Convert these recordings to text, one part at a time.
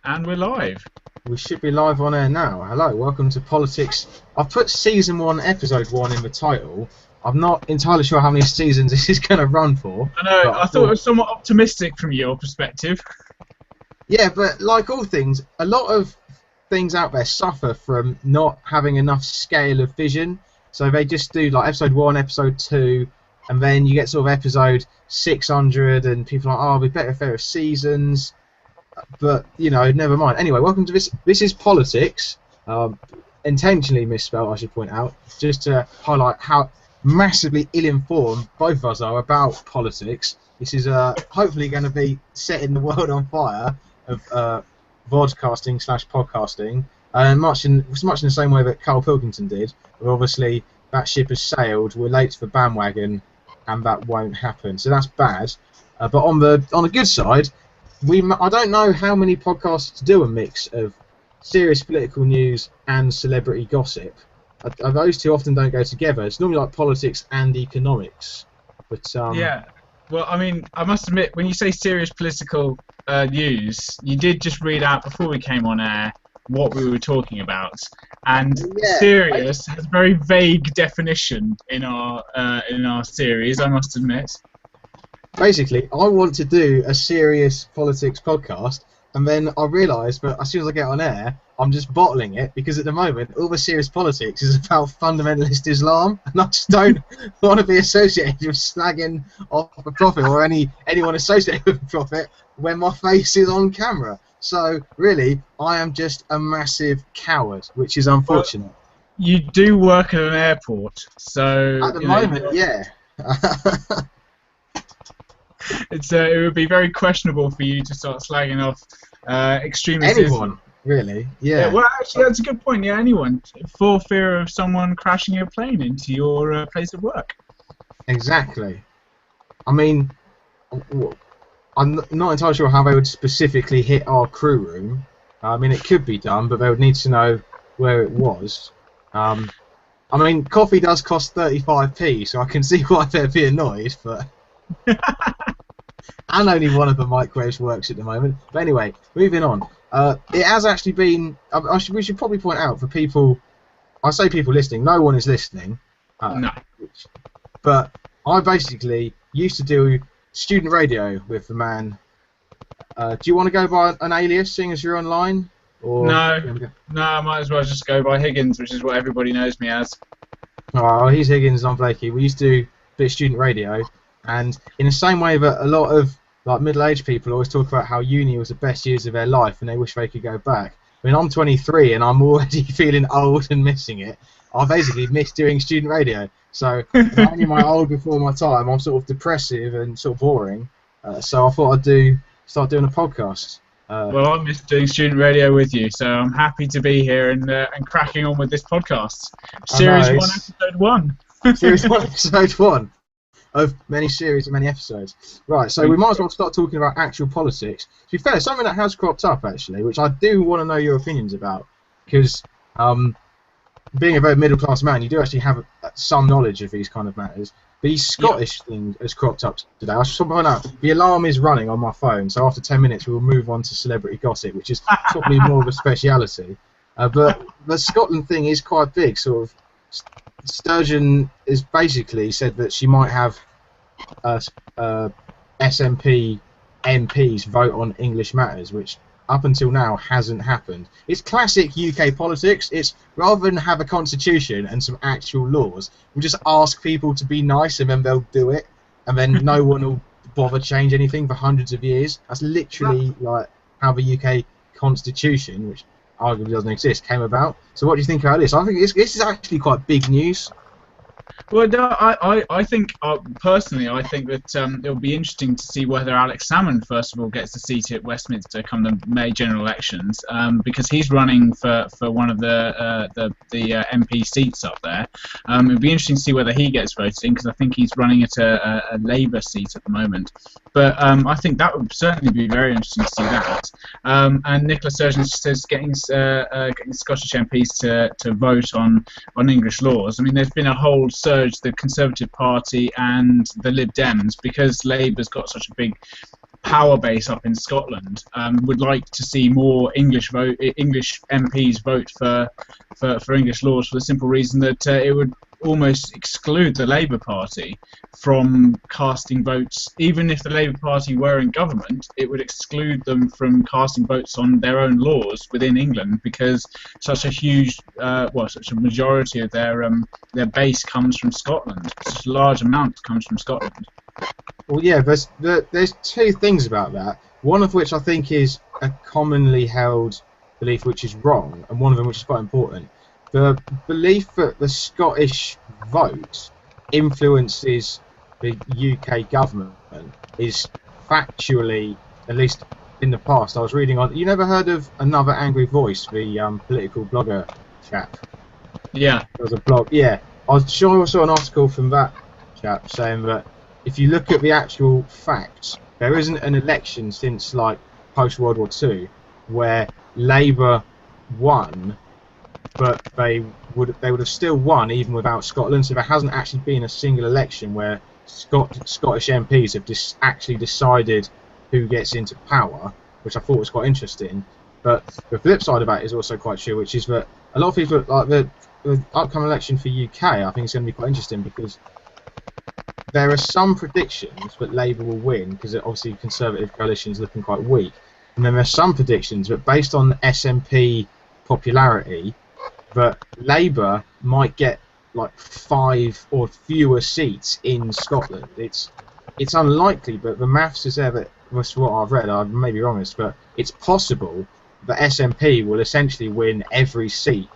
And we're live. We should be live on air now. Hello, welcome to Politics. I've put Season 1, Episode 1 in the title. I'm not entirely sure how many seasons this is going to run for. I know, I thought it was somewhat optimistic from your perspective. Yeah, but like all things, a lot of things out there suffer from not having enough scale of vision. So they just do like Episode 1, Episode 2, and then you get sort of Episode 600, and people are like, oh, it'd be better if there were seasons. But, you know, never mind. Anyway, welcome to this. This is Politics. Intentionally misspelled, I should point out, just to highlight how massively ill-informed both of us are about politics. This is hopefully going to be setting the world on fire of vodcasting/podcasting, and much in the same way that Carl Pilkington did. But obviously, that ship has sailed. We're late for the bandwagon, and that won't happen. So that's bad. But on the good side, I don't know how many podcasts do a mix of serious political news and celebrity gossip. Those two often don't go together. It's normally like politics and economics. But yeah. Well, I mean, I must admit, when you say serious political news, you did just read out before we came on air what we were talking about, and serious has a very vague definition in our series, I must admit. Basically, I want to do a serious politics podcast, and then I realise that as soon as I get on air, I'm just bottling it, because at the moment, all the serious politics is about fundamentalist Islam, and I just don't want to be associated with slagging off the Prophet or anyone associated with the Prophet when my face is on camera. So, really, I am just a massive coward, which is unfortunate. Well, you do work at an airport, so... At the moment, yeah. It would be very questionable for you to start slagging off extremists. Anyone, really? Yeah. Well, actually, that's a good point. Yeah, anyone, for fear of someone crashing a plane into your place of work. Exactly. I mean, I'm not entirely sure how they would specifically hit our crew room. I mean, it could be done, but they would need to know where it was. I mean, coffee does cost 35p, so I can see why they'd be annoyed, but... And only one of the microwaves works at the moment. But anyway, moving on. It has actually been... we should probably point out for people... I say people listening, no one is listening. No. But I basically used to do student radio with the man... do you want to go by an alias, seeing as you're online? Or no, I might as well just go by Higgins, which is what everybody knows me as. Oh, he's Higgins and I'm Blakey. We used to do a bit of student radio. And in the same way that a lot of like middle-aged people always talk about how uni was the best years of their life and they wish they could go back. I mean, I'm 23 and I'm already feeling old and missing it. I basically miss doing student radio. So not only am I old before my time, I'm sort of depressive and sort of boring. So I thought I'd start doing a podcast. Well, I miss doing student radio with you, so I'm happy to be here and cracking on with this podcast. Series 1, Episode 1. Series 1, Episode 1. Of many series and many episodes. Right, so we might as well start talking about actual politics. To be fair, something that has cropped up, actually, which I do want to know your opinions about, because being a very middle-class man, you do actually have some knowledge of these kind of matters. The Scottish thing has cropped up today. I should point out, the alarm is running on my phone, so after 10 minutes we'll move on to celebrity gossip, which is probably more of a speciality. But the Scotland thing is quite big, sort of. Sturgeon has basically said that she might have SNP MPs vote on English matters, which up until now hasn't happened. It's classic UK politics. It's rather than have a constitution and some actual laws, we'll just ask people to be nice and then they'll do it, and then no one will bother change anything for hundreds of years. That's literally like how the UK constitution, which arguably doesn't exist, came about. So what do you think about this? I think this is actually quite big news. Well, no, I think, personally, I think that it'll be interesting to see whether Alex Salmond, first of all, gets a seat at Westminster come the May general elections, because he's running for one of the MP seats up there. It'll be interesting to see whether he gets voted in, because I think he's running at a Labour seat at the moment. But I think that would certainly be very interesting to see that. And Nicola Sturgeon says getting Scottish MPs to vote on English laws. I mean, there's been a whole surge, the Conservative Party and the Lib Dems, because Labour's got such a big power base up in Scotland would like to see more English MPs vote for English laws, for the simple reason that it would almost exclude the Labour Party from casting votes. Even if the Labour Party were in government, it would exclude them from casting votes on their own laws within England, because such a huge, such a majority of their base comes from Scotland. Such a large amount comes from Scotland. Well, yeah, there's two things about that. One of which I think is a commonly held belief which is wrong, and one of them which is quite important. The belief that the Scottish vote influences the UK government is factually, at least in the past, I was reading on. You never heard of Another Angry Voice, the political blogger chap? Yeah. There was a blog. Yeah, I was sure I saw an article from that chap saying that if you look at the actual facts, there isn't an election since like post World War II where Labour won, but they would have still won even without Scotland. So there hasn't actually been a single election where Scottish MPs have actually decided who gets into power, which I thought was quite interesting. But the flip side of that is also quite true, which is that a lot of people, like the upcoming election for UK, I think it's going to be quite interesting because there are some predictions that Labour will win because obviously the Conservative coalition is looking quite weak, and then there are some predictions that based on SNP popularity, that Labour might get like 5 or fewer seats in Scotland. It's unlikely, but the maths is there. That was what I've read. I may be wrong, but it's possible that SNP will essentially win every seat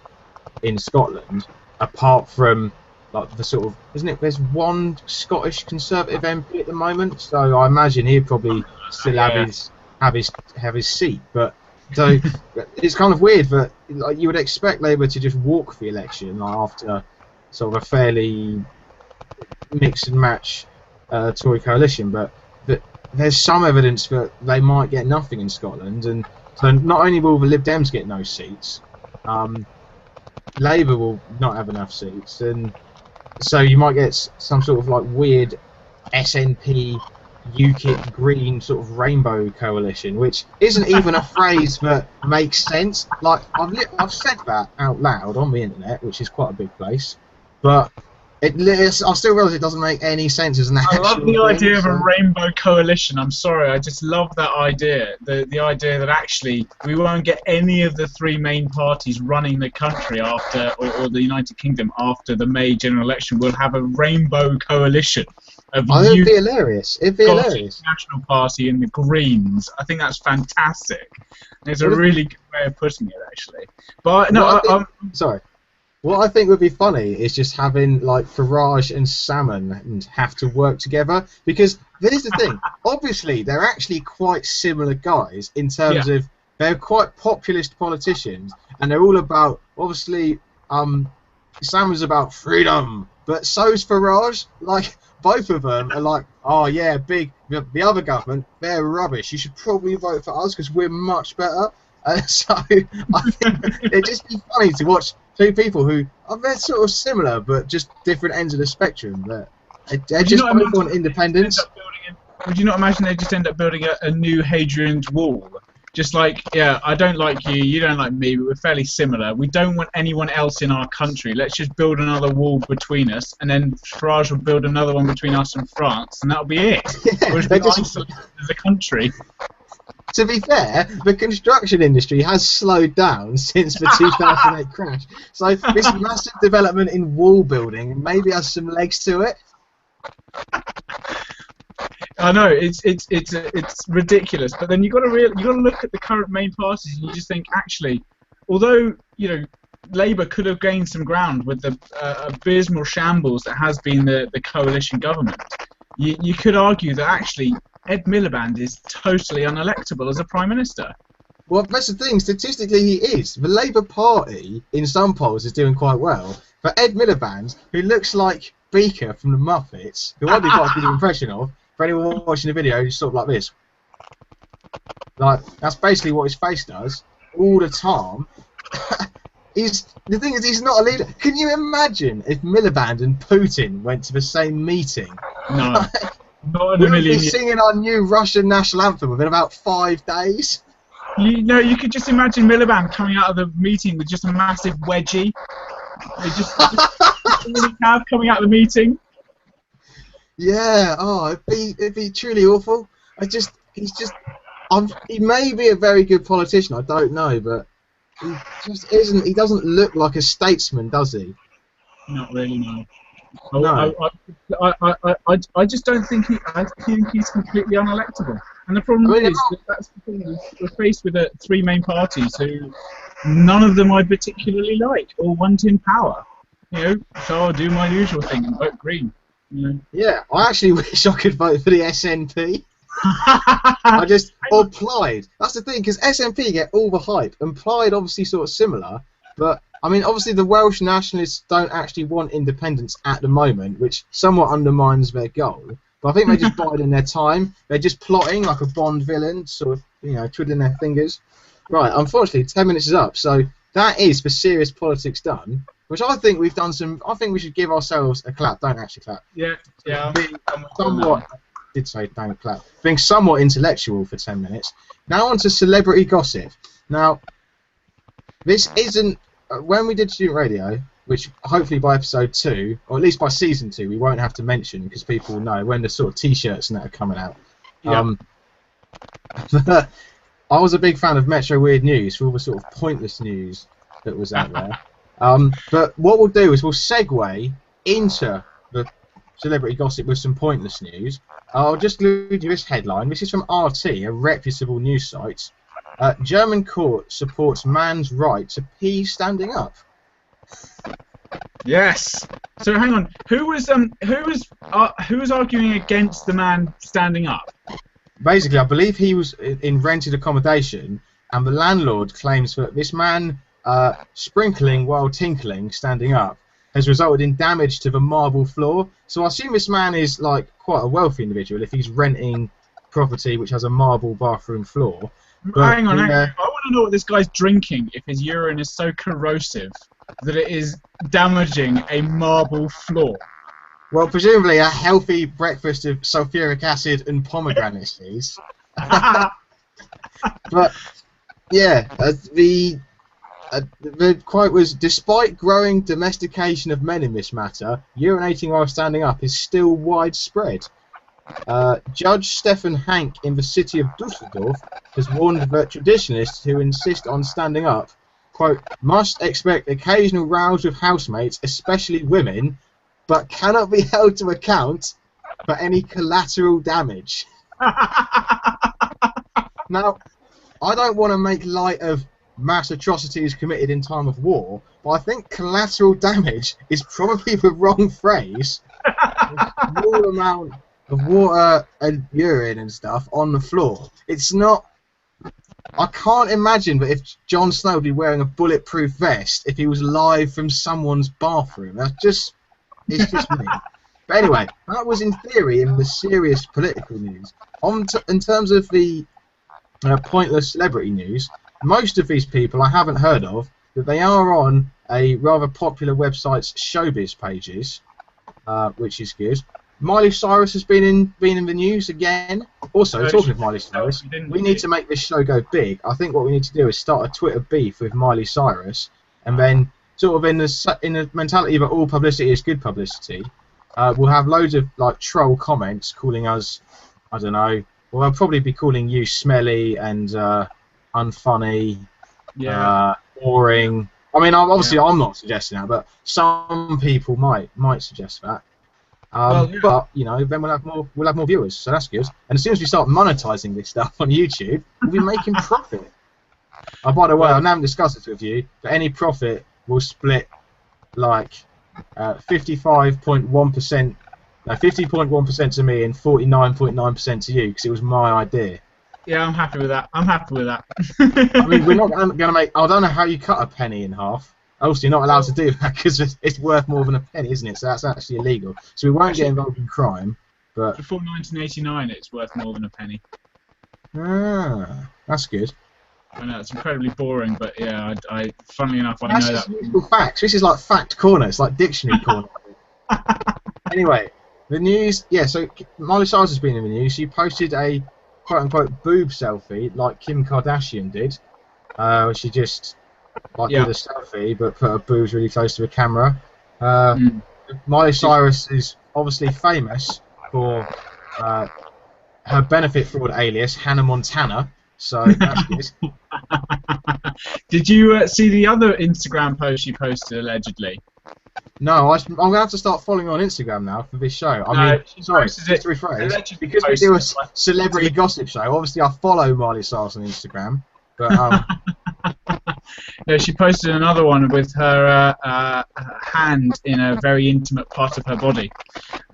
in Scotland, apart from like the sort of, isn't it? There's one Scottish Conservative MP at the moment, so I imagine he'd probably still have his seat, but. So it's kind of weird that like, you would expect Labour to just walk the election like, after sort of a fairly mix and match Tory coalition, but there's some evidence that they might get nothing in Scotland, and so not only will the Lib Dems get no seats, Labour will not have enough seats, and so you might get some sort of like weird SNP UKIP Green sort of rainbow coalition, which isn't even a phrase that makes sense. Like I've said that out loud on the internet, which is quite a big place, but I still realise it doesn't make any sense as an actual I love the thing, idea of a rainbow coalition. I'm sorry, I just love that idea. The idea that actually we won't get any of the 3 main parties running the country after, or the United Kingdom after the May general election. We'll have a rainbow coalition. It'd be hilarious. It'd be hilarious. National Party and the Greens. I think that's fantastic. It's a really good way of putting it, actually. But no, sorry. What I think would be funny is just having like Farage and Salmon and have to work together, because here's the thing. Obviously, they're actually quite similar guys in terms of they're quite populist politicians, and they're all about obviously. Salmon's about freedom, but so's Farage. Like. Both of them are like, oh yeah, the other government, they're rubbish. You should probably vote for us because we're much better. So I think it'd just be funny to watch 2 people who they're sort of similar but just different ends of the spectrum. But they just both want independence. Would you not imagine they just end up building a new Hadrian's Wall? Just like, yeah, I don't like you, you don't like me, but we're fairly similar. We don't want anyone else in our country. Let's just build another wall between us, and then Farage will build another one between us and France, and that'll be it. We'll just be isolated as a country. To be fair, the construction industry has slowed down since the 2008 crash. So this massive development in wall building maybe has some legs to it. I know it's ridiculous, but then you got to look at the current main parties, and you just think actually, although Labour could have gained some ground with the abysmal shambles that has been the coalition government, you could argue that actually Ed Miliband is totally unelectable as a prime minister. Well, that's the thing. Statistically, he is. The Labour Party in some polls is doing quite well, but Ed Miliband, who looks like Beaker from the Muppets, who I do quite a good impression of. For anyone watching the video, he's sort of like this. Like, that's basically what his face does all the time. The thing is, he's not a leader. Can you imagine if Miliband and Putin went to the same meeting? No. Not in a We'll be million years. singing our new Russian national anthem within about 5 days. You know, you could just imagine Miliband coming out of the meeting with just a massive wedgie. They just really cab coming out of the meeting. Yeah, oh, it'd be truly awful. He may be a very good politician, I don't know, but he just isn't. He doesn't look like a statesman, does he? Not really, no. No. I just don't think I think he's completely unelectable. And the problem I mean, is that's the thing. We're faced with three main parties who none of them I particularly like or want in power. You know, so I'll do my usual thing and vote Green. You know. Yeah, I actually wish I could vote for the SNP. Or Plaid. That's the thing, because SNP get all the hype, and Plaid obviously sort of similar, but I mean, obviously the Welsh nationalists don't actually want independence at the moment, which somewhat undermines their goal. But I think they're just biding their time. They're just plotting like a Bond villain, sort of, you know, twiddling their fingers. Right, unfortunately, 10 minutes is up, so that is for serious politics done, which I think we've done some. I think we should give ourselves a clap. Don't actually clap. Yeah. Somewhat. I did say don't clap. Being somewhat intellectual for 10 minutes. Now on to celebrity gossip. Now, this isn't. When we did student radio, which hopefully by episode 2, or at least by season 2, we won't have to mention because people will know when the sort of t-shirts and that are coming out. Yeah. I was a big fan of Metro Weird News for all the sort of pointless news that was out there. But what we'll do is we'll segue into the celebrity gossip with some pointless news. I'll just read you this headline. This is from RT, a reputable news site. German court supports man's right to pee standing up. Yes. So hang on. Who was arguing against the man standing up? Basically, I believe he was in rented accommodation, and the landlord claims that this man sprinkling while tinkling, standing up, has resulted in damage to the marble floor. So I assume this man is like quite a wealthy individual if he's renting property which has a marble bathroom floor. But, hang on. I want to know what this guy's drinking if his urine is so corrosive that it is damaging a marble floor. Well, presumably a healthy breakfast of sulfuric acid and pomegranate seeds. But yeah, the quote was, despite growing domestication of men in this matter, urinating while standing up is still widespread. Judge Stefan Hank in the city of Dusseldorf has warned that traditionalists who insist on standing up, quote, must expect occasional rows with housemates, especially women, but cannot be held to account for any collateral damage. Now, I don't want to make light of mass atrocities committed in time of war, but I think collateral damage is probably the wrong phrase. A small amount of water and urine and stuff on the floor. It's not. I can't imagine that if Jon Snow would be wearing a bulletproof vest if he was live from someone's bathroom. That's just. It's just me. But anyway, that was in theory in the serious political news. In terms of the pointless celebrity news, most of these people I haven't heard of, but they are on a rather popular website's showbiz pages, which is good. Miley Cyrus has been in the news again. Also, talking of Miley Cyrus, we need to make this show go big. I think what we need to do is start a Twitter beef with Miley Cyrus, and then sort of in the mentality that all publicity is good publicity, we'll have loads of like troll comments calling us, I don't know. Well, I'll probably be calling you smelly and unfunny, boring. I mean, obviously I'm not suggesting that, but some people might suggest that. But you know, then we'll have more viewers, so that's good. And as soon as we start monetizing this stuff on YouTube, we'll be making profit. Oh, by the way, I haven't discussed this with you, but any profit will split like 55.1%, 50.1% to me and 49.9% to you, because it was my idea. Yeah, I'm happy with that. I mean, we're not going to make. I don't know how you cut a penny in half. Obviously, you're not allowed to do that because it's worth more than a penny, isn't it? So that's actually illegal. So we won't get involved in crime. But before 1989, it's worth more than a penny. Ah, that's good. I know it's incredibly boring, but yeah, funnily enough, I know that. Useful facts. This is like fact corner. It's like dictionary corner. Anyway, The news, yeah. So Miley Cyrus has been in the news. She posted a quote-unquote boob selfie, like Kim Kardashian did. She just like Yeah. did a selfie, but put her boobs really close to the camera. Uh, Mm. Miley Cyrus is obviously famous for her benefit fraud alias Hannah Montana, so that's good. Did you see the other Instagram post she posted allegedly? No, I'm going to have to start following her on Instagram now for this show. I No, mean, she sorry, posted just it. to rephrase, Allegedly because we do a posted it. celebrity gossip show, obviously I follow Miley Cyrus on Instagram, but No, she posted another one with her hand in a very intimate part of her body.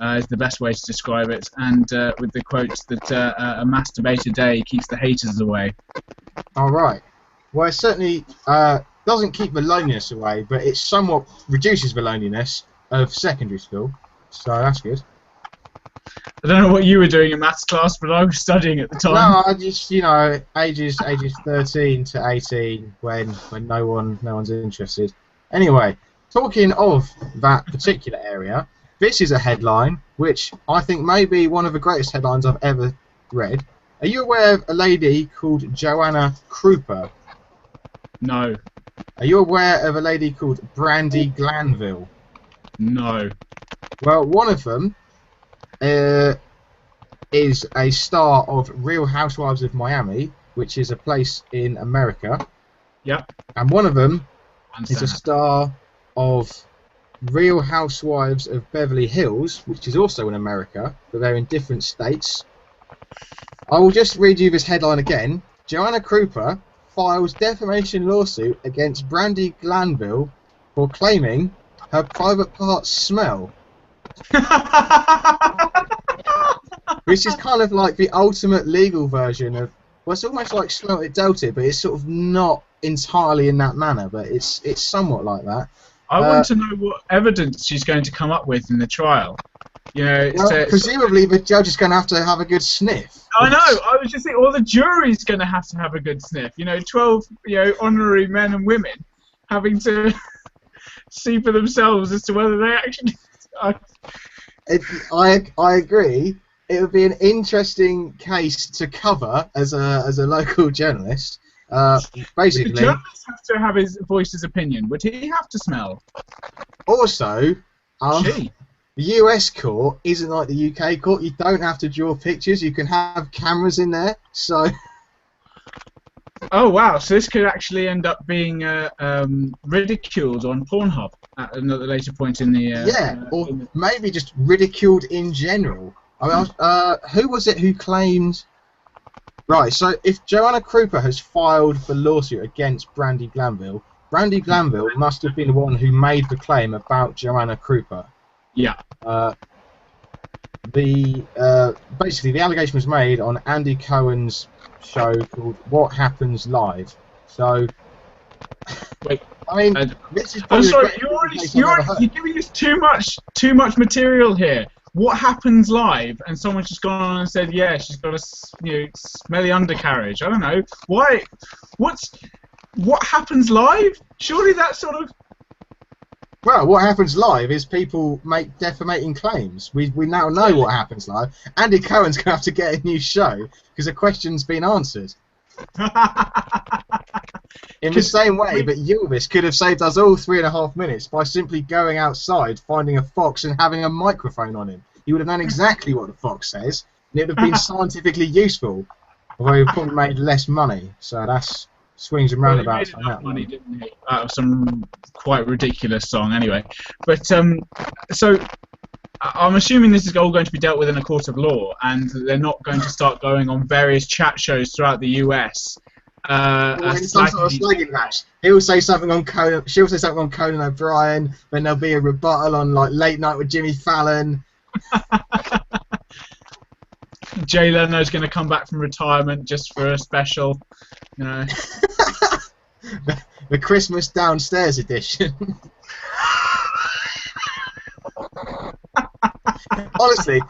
Is the best way to describe it, and with the quotes that a masturbator day keeps the haters away. all right. Well, it certainly doesn't keep the loneliness away, but it somewhat reduces the loneliness of secondary school, so that's good. I don't know what you were doing in maths class, but I was studying at the time. No, I just, you know, ages 13 to 18 when no one's interested. Anyway, talking of that particular area, this is a headline which I think may be one of the greatest headlines I've ever read. Are you aware of a lady called Joanna Krupa? No. Are you aware of a lady called Brandy Glanville? No. Well, one of them is a star of Real Housewives of Miami, which is a place in America. Yep. And one of them is a Understand. star of Real Housewives of Beverly Hills, which is also in America, but they're in different states. I will just read you this headline again. Joanna Krupa files defamation lawsuit against Brandy Glanville for claiming her private parts smell. Which is kind of like the ultimate legal version of, well, it's almost like Smelt It Dealt It, but it's sort of not entirely in that manner, but it's somewhat like that. I want to know what evidence she's going to come up with in the trial. You know, Well, presumably the judge is going to have a good sniff. I know. I was just thinking, or the jury's going to have a good sniff. You know, 12 honorary men and women having to see for themselves as to whether they actually. I agree. It would be an interesting case to cover as a local journalist. Basically, the journalist has to have his voice his opinion. Would he have to smell? Also, Gee. the US court isn't like the UK court. You don't have to draw pictures. You can have cameras in there. So. Oh wow! So this could actually end up being ridiculed on Pornhub at another later point in the. Or maybe just ridiculed in general. I mean, who was it who claimed? Right. So if Joanna Krupa has filed the lawsuit against Brandy Glanville must have been the one who made the claim about Joanna Krupa. Yeah. Basically the allegation was made on Andy Cohen's show called What Happens Live. So, wait. I mean, this is. I'm sorry. You're giving us too much material here. What happens live? And someone's just gone on and said, yeah, she's got a smelly undercarriage. I don't know why. What happens live? Surely that sort of. Well, what happens live is people make defamating claims. We now know what happens live. Andy Cohen's going to have to get a new show because the question's been answered. In the same way that Elvis could have saved us all 3.5 minutes by simply going outside, finding a fox and having a microphone on him. He would have known exactly what the fox says, and it would have been scientifically useful, although he probably made less money. So that's swings and roundabouts on that money, one. didn't he? Out of some quite ridiculous song, anyway. But so I'm assuming this is all going to be dealt with in a court of law, and they're not going to start going on various chat shows throughout the US. In some sort of slagging match. He'll say something on Conan. She'll say something on Conan O'Brien. Then there'll be a rebuttal on like Late Night with Jimmy Fallon. Jay Leno's going to come back from retirement just for a special, you know. The Christmas downstairs edition. Honestly,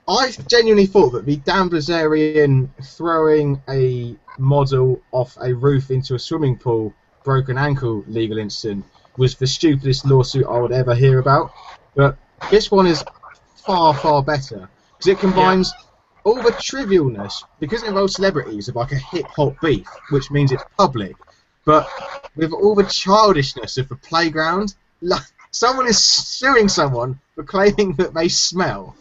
I genuinely thought that the Dan Bilzerian throwing a model off a roof into a swimming pool, broken ankle legal incident was the stupidest lawsuit I would ever hear about. But this one is far, far better because it combines all the trivialness, because it involves celebrities, of like a hip-hop beef, which means it's public, but with all the childishness of the playground. Like, someone is suing someone for claiming that they smell.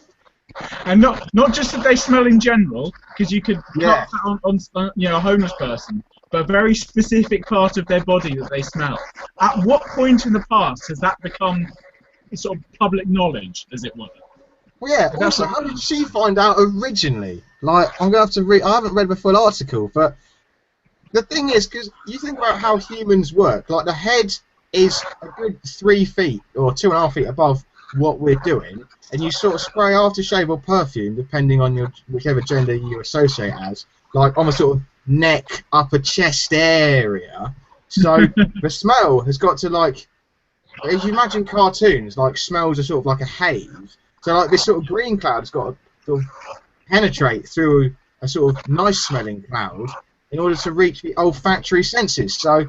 And not just that they smell in general, because you could Yeah. cast that on a homeless person, but a very specific part of their body that they smell. At what point in the past has that become sort of public knowledge, as it were? Well, yeah. That's Also, how did she find out originally? Like, I'm gonna have to read. I haven't read the full article, but the thing is, because you think about how humans work, like the head is a good 3 feet or 2.5 feet above what we're doing, and you sort of spray aftershave or perfume, depending on your whichever gender you associate as, like on the sort of neck, upper chest area. So the smell has got to, like, if you imagine cartoons, like smells are sort of like a haze. So like this sort of green cloud has got to sort of penetrate through a sort of nice smelling cloud in order to reach the olfactory senses. So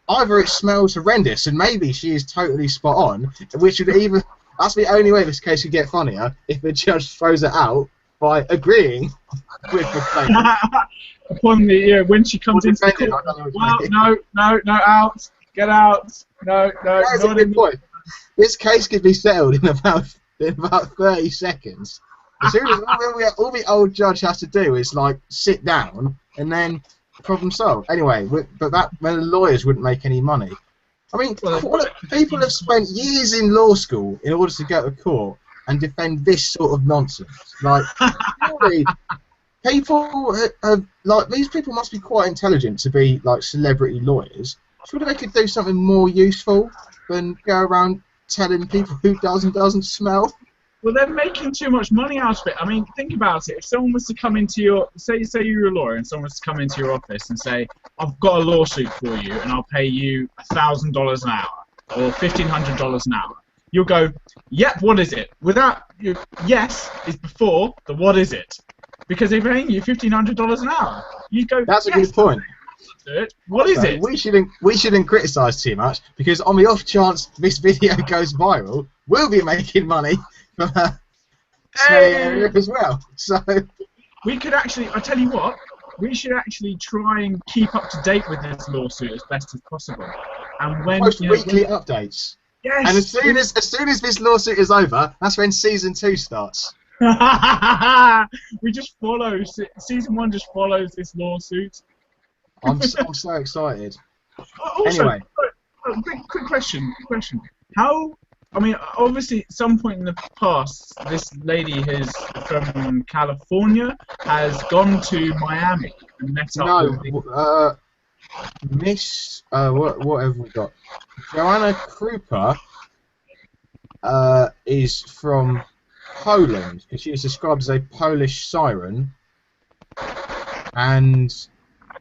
either it smells horrendous, and maybe she is totally spot on, which would either, that's the only way this case could get funnier, if the judge throws it out by agreeing with the claimant. Upon the when she comes into the court, well, no, out, get out, no, That's a good point. This case could be settled in about 30 seconds. As soon as all the old judge has to do is like sit down and then problem solved. Anyway, but that when the lawyers wouldn't make any money. I mean, people have spent years in law school in order to go to court and defend this sort of nonsense. Like, surely people have, like, these people must be quite intelligent to be like celebrity lawyers. Surely they could do something more useful than go around telling people who does and doesn't smell. Well, they're making too much money out of it. I mean, think about it. If someone was to come into your, say you're a lawyer, and someone was to come into your office and say, "I've got a lawsuit for you, and I'll pay you $1,000 an hour or $1,500 an hour," you'll go, "Yep, what is it?" Without yes is before the what is it, because they're paying you $1,500 an hour. You go. That's a yes, good point. What is it? We shouldn't criticise too much, because on the off chance this video goes viral, we'll be making money from smelly area as well. So we could actually, I tell you what, we should actually try and keep up to date with this lawsuit as best as possible. And when post weekly updates. Yes. And as soon as this lawsuit is over, that's when season 2 starts. We just follow. Season 1 just follows this lawsuit. I'm so excited. Also, anyway, quick question. How? I mean, obviously, at some point in the past, this lady from California has gone to Miami and met up with Miss. What have we got? Joanna Krupa is from Poland, because she is described as a Polish siren, and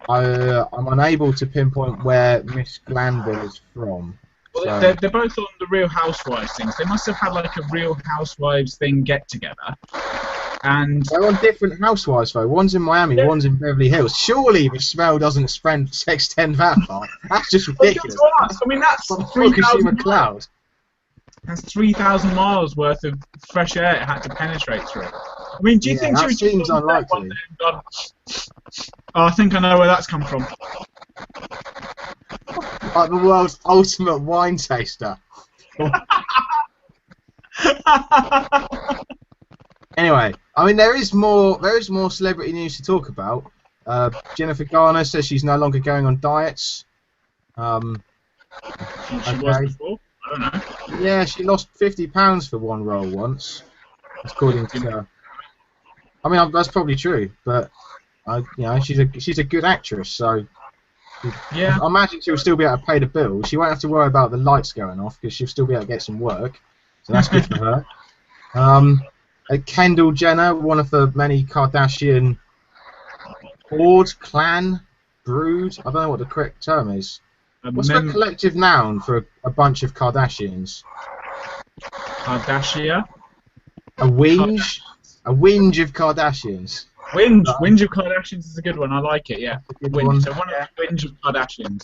I'm unable to pinpoint where Miss Glanville is from. Well, so. they're both on the Real Housewives things. They must have had like a Real Housewives thing get together. And they're on different housewives though. One's in Miami, one's in Beverly Hills. Surely the smell doesn't extend that far. That's just ridiculous. I mean, that's 3,000 cloud. That's 3,000 miles worth of fresh air it had to penetrate through. I mean, do you think that she seems unlikely? Oh, I think I know where that's come from. Like the world's ultimate wine taster. Anyway, I mean, there is more celebrity news to talk about. Jennifer Garner says she's no longer going on diets. She was before. I don't know. Yeah, she lost 50 pounds for one role once, according to her. I mean, that's probably true, but she's a good actress, so yeah. I imagine she'll still be able to pay the bills. She won't have to worry about the lights going off because she'll still be able to get some work, so that's good for her. Kendall Jenner, one of the many Kardashian clan, brood. I don't know what the correct term is. What's the collective noun for a bunch of Kardashians? Kardashian? A whinge? A whinge of Kardashians. Whinge of Kardashians is a good one. I like it, yeah. Whinge. So one of the whinge of Kardashians.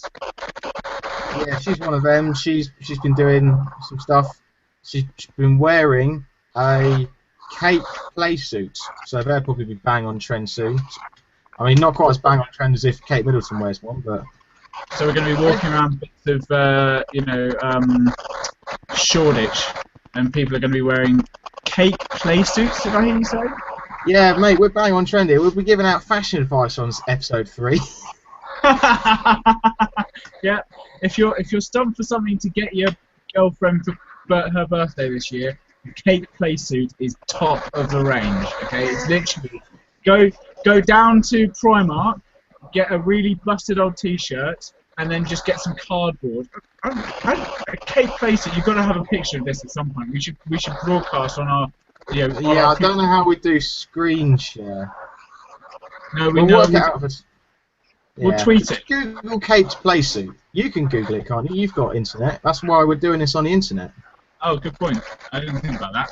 Yeah, she's one of them. She's been doing some stuff. She's been wearing a cape play suits. So they'll probably be bang on trend soon. I mean, not quite as bang on trend as if Kate Middleton wears one, but. So we're going to be walking around bits of, Shoreditch, and people are going to be wearing cake play suits. Did I hear you say? Yeah, mate, we're bang on trend here. We'll be giving out fashion advice on episode 3. Yeah, if you're stumped for something to get your girlfriend for her birthday this year, cake play suit is top of the range. Okay, it's literally go down to Primark, get a really busted old T-shirt, and then just get some cardboard. A cake play suit. You've got to have a picture of this at some point. We should broadcast on our. Yeah, I don't know how we do screen share. No, we'll work it out. We'll tweet it. Google Kate's play suit. You can Google it, can't you? You've got internet. That's why we're doing this on the internet. Oh, good point. I didn't think about that.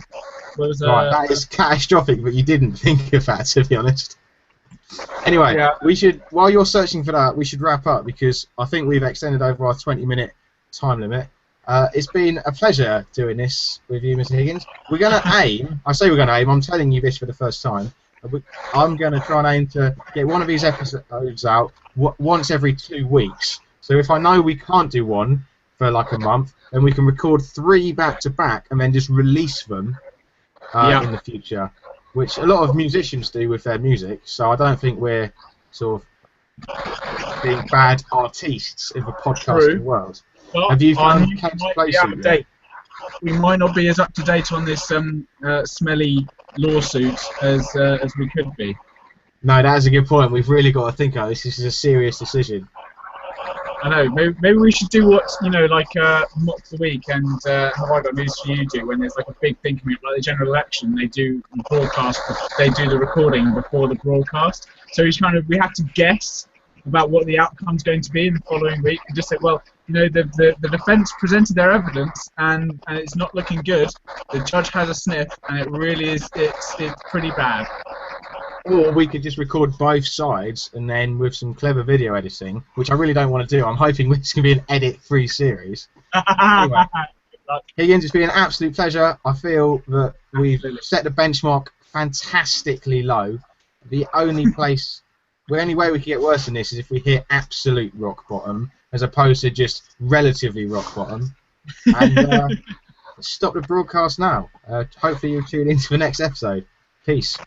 Right, that is catastrophic, but you didn't think of that, to be honest. Anyway, yeah. We should. While you're searching for that, we should wrap up because I think we've extended over our 20-minute time limit. It's been a pleasure doing this with you, Mr. Higgins. We're going to aim. I say we're going to aim. I'm telling you this for the first time. I'm going to try and aim to get one of these episodes out once every 2 weeks. So if I know we can't do one for like a month, then we can record 3 back-to-back and then just release them in the future, which a lot of musicians do with their music. So I don't think we're sort of being bad artists in the podcasting world. Well, have you found Kate's place yet? We might not be as up to date on this smelly lawsuit as we could be. No, that is a good point. We've really got to think about this. This is a serious decision. I know. Maybe we should do what like Mock the Week and Have I Got News for You do when there's like a big thing coming up, like the general election. They do the broadcast. They do the recording before the broadcast. So we have to guess about what the outcome's going to be in the following week, and just say, well, the defence presented their evidence, and it's not looking good. The judge has a sniff, and it really is. It's pretty bad. Or we could just record both sides, and then with some clever video editing, which I really don't want to do. I'm hoping this can be an edit-free series. Anyway, Higgins, it's been an absolute pleasure. I feel that we've set the benchmark fantastically low. The only way we can get worse than this is if we hit absolute rock bottom, as opposed to just relatively rock bottom. And stop the broadcast now. Hopefully you'll tune into the next episode. Peace.